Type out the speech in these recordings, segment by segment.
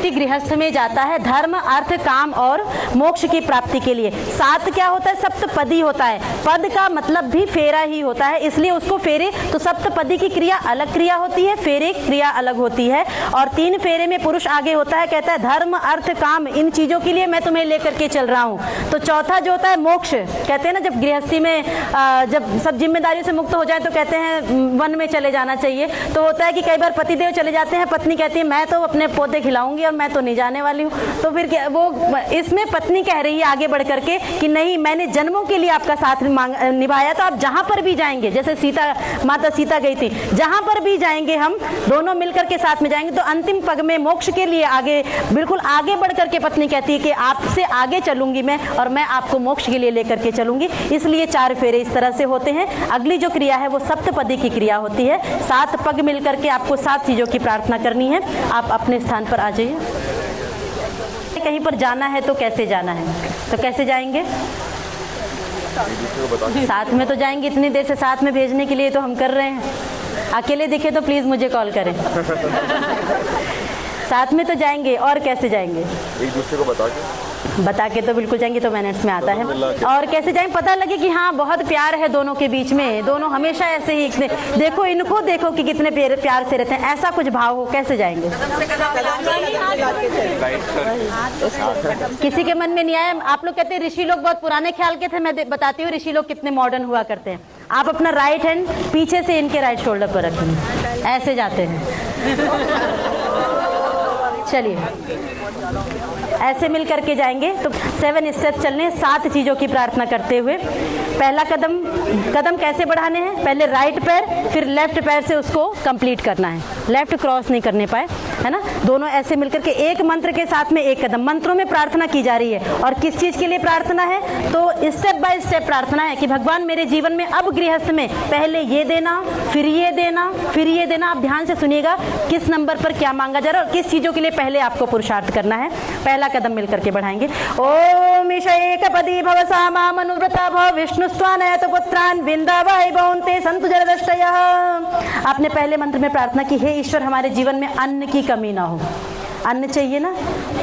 व्यक्ति गृहस्थ में जाता है धर्म अर्थ काम और मोक्ष की प्राप्ति के लिए। 7 क्या होता है? सप्तपदी होता है। पद का मतलब भी फेरा ही होता है, इसलिए उसको फेरे, तो सप्तपदी की क्रिया अलग क्रिया होती है, फेरे क्रिया अलग होती है। और 3 फेरे में पुरुष आगे होता है, कहता है धर्म अर्थ काम इन चीजों के लिए मैं तुम्हें लेकर के चल रहा हूँ। तो चौथा जो होता है मोक्ष, कहते हैं ना जब गृहस्थी में जब सब जिम्मेदारियों से मुक्त हो जाए तो कहते हैं वन में चले जाना चाहिए। तो होता है कि कई बार पतिदेव चले जाते हैं, पत्नी कहती है मैं तो अपने पौधे खिलाऊंगी और मैं तो नहीं जाने वाली हूँ। तो फिर वो इसमें पत्नी कह रही है आगे बढ़ करके कि नहीं, मैंने जन्मों के लिए आपका साथ निभाया, तो आप जहां पर भी जाएंगे, जैसे माता सीता गई थी, जहां पर भी जाएंगे हम दोनों मिलकर के साथ में जाएंगे। तो अंतिम पग में मोक्ष के लिए आगे, बिल्कुल आगे बढ़ करके पत्नी कहती है कि आपसे आगे चलूंगी मैं और मैं आपको मोक्ष के लिए लेकर के चलूंगी। इसलिए 4 फेरे इस तरह से होते हैं। अगली जो क्रिया है वो सप्तपदी की क्रिया होती है। 7 पग मिलकर के आपको 7 चीजों की प्रार्थना करनी है। आप अपने स्थान पर आ जाइए। कहीं पर जाना है तो कैसे जाना है? तो कैसे जाएंगे? साथ में तो जाएंगे, इतनी देर से साथ में भेजने के लिए तो हम कर रहे हैं। अकेले दिखे तो प्लीज मुझे कॉल करें। साथ में तो जाएंगे, और कैसे जाएंगे? एक दूसरे को बता के तो बिल्कुल जाएंगे, तो मिनट्स में आता है। और कैसे जाएंगे? पता लगे कि हाँ बहुत प्यार है दोनों के बीच में, दोनों हमेशा ऐसे ही, देखो इनको देखो कि कितने प्यार से रहते हैं, ऐसा कुछ भाव हो, कैसे जाएंगे? किसी के मन में नहीं आया? आप लोग कहते हैं ऋषि लोग बहुत पुराने ख्याल के थे, मैं बताती हूँ ऋषि लोग कितने मॉडर्न हुआ करते हैं। आप अपना राइट हैंड पीछे से इनके राइट शोल्डर पर रखेंगे, ऐसे जाते हैं। चलिए ऐसे मिल करके जाएंगे। तो 7 स्टेप चलने, 7 चीजों की प्रार्थना करते हुए। पहला कदम कैसे बढ़ाने हैं? पहले राइट पैर, फिर लेफ्ट पैर से उसको कंप्लीट करना है, लेफ्ट क्रॉस नहीं करने पाए, है ना। दोनों ऐसे मिलकर के एक मंत्र के साथ में एक कदम। मंत्रों में प्रार्थना की जा रही है, और किस चीज के लिए प्रार्थना है? तो स्टेप बाय स्टेप प्रार्थना है कि भगवान मेरे जीवन में अब गृहस्थ में पहले ये देना, फिर ये देना, फिर ये देना। आप ध्यान से सुनिएगा किस नंबर पर क्या मांगा जा रहा है और किस चीजों के लिए पहले आपको पुरुषार्थ करना है। पहला कदम मिलकर के बढ़ाएंगे। ओम ईशैकपदी भव सामा मनुव्रता भव विष्णुस्त्वानयत पुत्रान बिंदावै भवन्ते सन्तु जरदष्टयः। आपने पहले मंत्र में प्रार्थना की, हे ईश्वर हमारे जीवन में अन्न की कमी ना हो। अन्न चाहिए ना,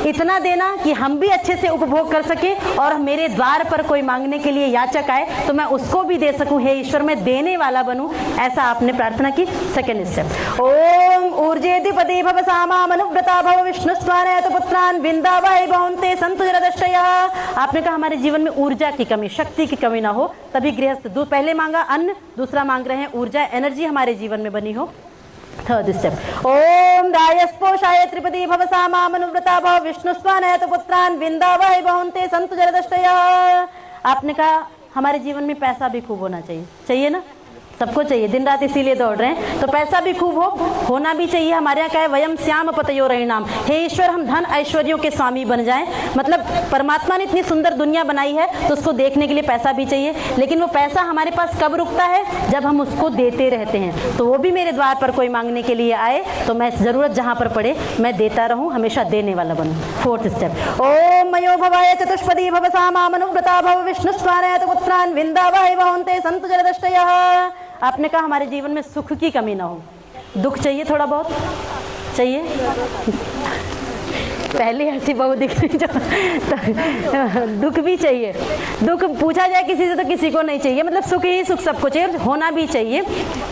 इतना देना कि हम भी अच्छे से उपभोग कर सके, और मेरे द्वार पर कोई मांगने के लिए याचक आए तो मैं उसको भी दे सकूं। हे ईश्वर मैं देने वाला बनूं, ऐसा आपने प्रार्थना की। सेकंड स्टेप, ओम ऊर्जेधिपति भव सामा मनुव्रता भव विष्णुस्त्वानयत पुत्रान बिंदावै भवन्ते सन्तु जरदष्टयः। आपने कहा हमारे जीवन में ऊर्जा की कमी, शक्ति की कमी ना हो, तभी गृहस्थ पहले मांगा अन्न, दूसरा मांग रहे हैं ऊर्जा, एनर्जी हमारे जीवन में बनी हो। थर्ड स्टेप, ओम रायस्पोषाय त्रिपदी भव सामा मनुव्रता भव विष्णुस्त्वानयत पुत्रान बिंदावै भवन्ते सन्तु जरदष्टयः। आपने कहा हमारे जीवन में पैसा भी खूब होना चाहिए, चाहिए ना, सबको चाहिए, दिन रात इसीलिए दौड़ रहे हैं। तो पैसा भी खूब होना भी चाहिए। हमारे यहाँ क्या है, वयम श्याम पतयो रहिणाम। हे ईश्वर हम धन ऐश्वर्यों के स्वामी बन जाएं। मतलब परमात्मा ने इतनी सुंदर दुनिया बनाई है तो उसको देखने के लिए पैसा भी चाहिए, लेकिन वो पैसा हमारे पास कब रुकता है? जब हम उसको देते रहते हैं। तो वो भी मेरे द्वार पर कोई मांगने के लिए आए तो मैं जरूरत जहाँ पर पड़े मैं देता रहूँ, हमेशा देने वाला बनूँ। फोर्थ स्टेप, ओम मयो भवाय चतुष्पदी भव सामा मनुव्रता भव विष्णुस्त्वानयत पुत्रान बिंदावै भवन्ते सन्तु जरदष्टयः। आपने कहा हमारे जीवन में सुख की कमी ना हो। दुख चाहिए, थोड़ा बहुत चाहिए। पहले ऐसी बहू दिख रही जो तो दुख भी चाहिए। दुख पूछा जाए किसी से तो किसी को नहीं चाहिए, मतलब सुख ही सुख सबको चाहिए, होना भी चाहिए।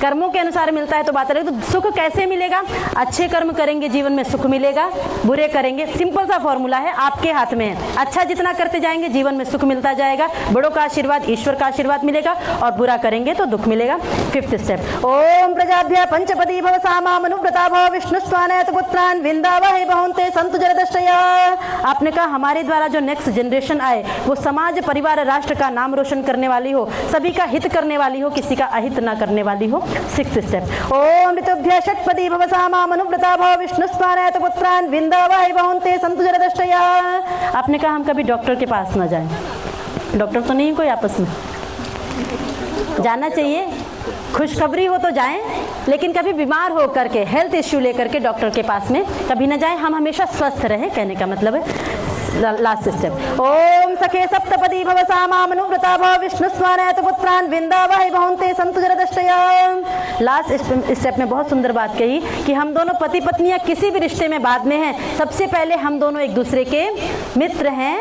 कर्मों के अनुसार मिलता है तो बात अलग। तो सुख कैसे मिलेगा? अच्छे कर्म करेंगे जीवन में सुख मिलेगा, बुरे करेंगे, सिंपल सा फॉर्मूला है, आपके हाथ में है। अच्छा जितना करते जाएंगे जीवन में सुख मिलता जाएगा, बड़ों का आशीर्वाद, ईश्वर का आशीर्वाद मिलेगा, और बुरा करेंगे तो दुख मिलेगा। फिफ्थ स्टेप, ओम प्रजाभ्य पंचपदी भव सामा मनुव्रता भव विष्णुस्त्वानयत पुत्रान बिंदावै भवन्ते सन्तु जरदष्टयः। आपने कहा हमारे द्वारा जो नेक्स्ट जनरेशन आए वो समाज परिवार राष्ट्र का नाम रोशन करने वाली हो, सभी का हित करने वाली हो, किसी का अहित ना करने वाली हो। सिक्स्थ स्टेप, ओम ऋतुभ्य षट्पदी भव सामा मनुव्रता भव विष्णुस्त्वानयत पुत्रान बिंदावै भवन्ते सन्तु जरदष्टयः। आपने कहा हम कभी डॉक्टर के पास ना जाएं। डॉक्टर तो नहीं कोई आपस में जाना चाहिए, खुशखबरी हो तो जाएं, लेकिन कभी बीमार हो करके हेल्थ इश्यू लेकर के डॉक्टर के पास में कभी ना जाएं। हम हमेशा स्वस्थ रहें, कहने का मतलब है। लास्ट स्टेप, ओम सखे सप्तपदी भव सामा मनुव्रता भव विष्णु स्वानयत पुत्रान विंदावहि बहुंते संतु जरदष्टया। लास्ट स्टेप में बहुत सुंदर बात कही कि हम दोनों पति पत्नियां किसी भी रिश्ते में बाद में हैं, सबसे पहले हम दोनों एक दूसरे के मित्र हैं,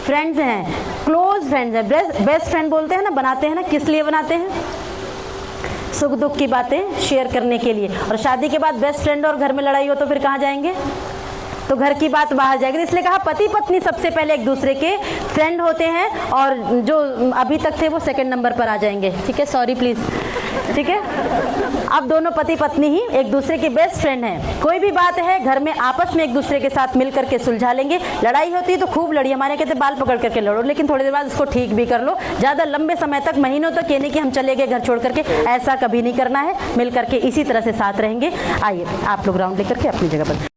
फ्रेंड्स हैं, क्लोज फ्रेंड्स हैं। बेस्ट फ्रेंड बोलते हैं ना, बनाते हैं ना, किस लिए बनाते हैं? सुख दुख की बातें शेयर करने के लिए। और शादी के बाद बेस्ट फ्रेंड और घर में लड़ाई हो तो फिर कहाँ जाएंगे? तो घर की बात बाहर जाएगी। इसलिए कहा पति पत्नी सबसे पहले एक दूसरे के फ्रेंड होते हैं और जो अभी तक थे वो सेकंड नंबर पर आ जाएंगे। ठीक है, सॉरी प्लीज। ठीक है, अब दोनों पति पत्नी ही एक दूसरे के बेस्ट फ्रेंड हैं। कोई भी बात है घर में आपस में एक दूसरे के साथ मिल करके सुलझा लेंगे। लड़ाई होती है तो खूब लड़िए, हमारे कहते बाल पकड़ करके लड़ो, लेकिन थोड़ी देर बाद इसको ठीक भी कर लो। ज़्यादा लंबे समय तक, महीनों तक ये नहीं कि हम चले गए घर छोड़ करके, ऐसा कभी नहीं करना है। मिल करके इसी तरह से साथ रहेंगे। आइए आप लोग राउंड लेकर के अपनी जगह पर।